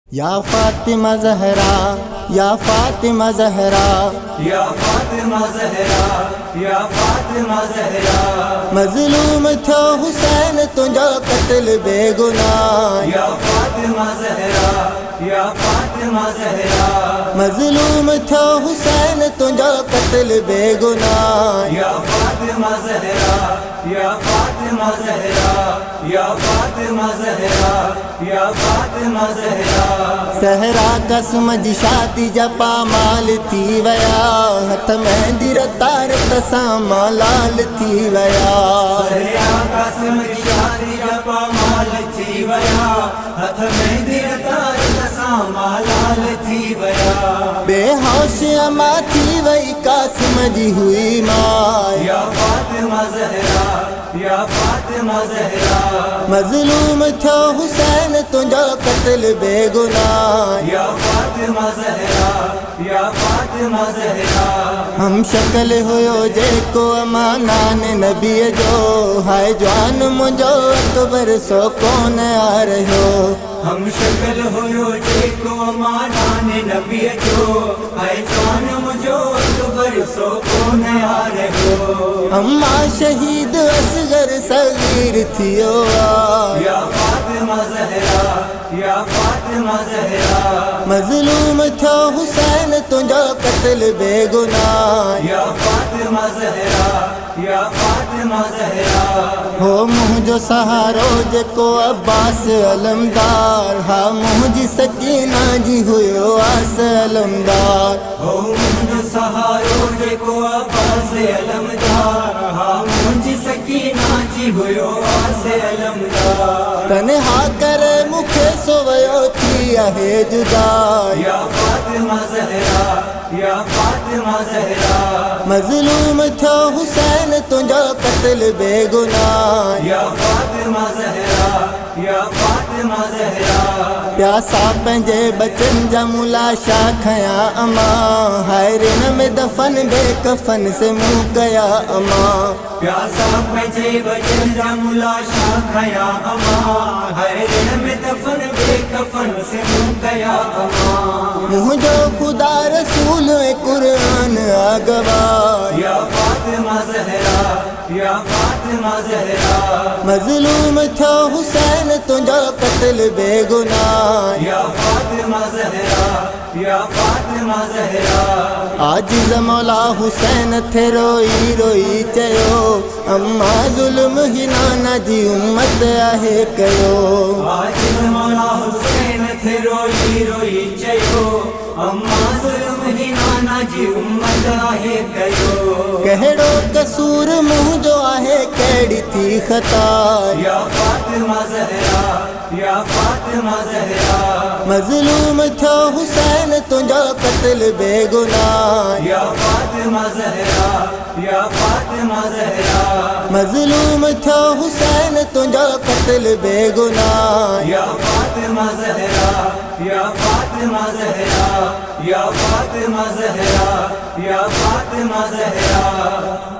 या फातिमा ज़हरा, या फातिमा ज़हरा, या फातिमा ज़हरा, या फातिमा ज़हरा। मज़लूम थो हुसैन तुंहिंजो क़त्ल बेगुनाह। या फातिमा ज़हरा, या फातिमा ज़हरा। मज़लूम थो हुसैन तुंहिंजो क़त्ल बेगुनाह। या फातिमा ज़हरा, या फातिमा ज़हरा, या फातिमा ज़हरा, या फातिमा ज़हरा। सहरा कसम जी शादी जा पामाल थी वया, हथ मेहंदी रतार तसां मालाल थी वया। सहरा कसम जी शादी जा पामाल थी वया, हथ मेहंदी रतार तसां मालाल थी वया। बेहोश अमा थी वई कासिम जी हुई मां। या फातिमा ज़हरा, या फातिमा ज़हरा। मज़लूम थो हुसैन तुंहिंजो क़त्ल बेगुनाह। या फातिमा ज़हरा, या फातिमा ज़हरा। हम शक्ल हुयो जेको अमानान नबीअ जो, हाय जवान मुंहिंजो अकबर सो कोन आ रहियो। हम शक्ल हुयो जेको अमानान नबीअ जो, हाय जवान मुंहिंजो अकबर सो कोन आ रहियो। अम्मा शहीद असगर सगीर थियो आ। या फातिमा ज़हरा, या फातिमा ज़हरा। मज़लूम थो हुसैन तुंहिंजो क़त्ल बेगुनाह। या फातिमा ज़हरा, या फातिमा ज़हरा। हो मुंहिंजो सहारो जेको अब्बास अलमदार, हा मुंहिंजी सकीना जी हुयो आस अलमदार। हो मुंहिंजो सहारो जेको अब्बास अलमदार, हा मुंहिंजी सकीना जी हुयो आस अलमदार। तन्हा करे मूंखे सो वयो थी आहे जुदा। या फातिमा ज़हरा, या फातिमा ज़हरा। मज़लूम थो हुसैन तुंहिंजो क़त्ल बेगुनाह। या फातिमा ज़हरा, या फातिमा ज़हरा। प्यासा पंहिंजे बचन जा मुलाशा खया अमा, हाय रिन में दफन बेकफन से मुंह कया अमा। प्यासा पंहिंजे बचन जा मुलाशा खया अमा, हाय रिन में दफन बेकफन से मुंह कया अमा। मुंहिंजो ख़ुदा रसूल ऐं क़ुरान आगवा। या फातिमा ज़हरा, या फातिमा ज़हरा। मज़लूम थो हुसैन तुंहिंजो क़त्ल बेगुनाह। या फातिमा ज़हरा, या फातिमा ज़हरा। आजिज़ मौला हुसैन थे रोई रोई चयो, अम्मा ज़ुल्म ही नाना जी उम्मत आहे कयो। आजिज़ मौला हुसैन थे रोई रोई चयो, अम्मा ज़ुल्म ही नाना जी उम्मत आहे कयो। कहिड़ो कसूर मुंहिंजो आहे, कहिड़ी थी ख़ता। या फातिमा ज़हरा, या फातिमा ज़हरा। मज़लूम थो हुसैन तुंहिंजो क़त्ल बेगुनाह। या फातिमा ज़हरा, या फातिमा ज़हरा। मज़लूम थो हुसैन तुंहिंजो क़त्ल बेगुनाह। या फातिमा ज़हरा, या फातिमा ज़हरा। या फातिमा ज़हरा, या फातिमा ज़हरा।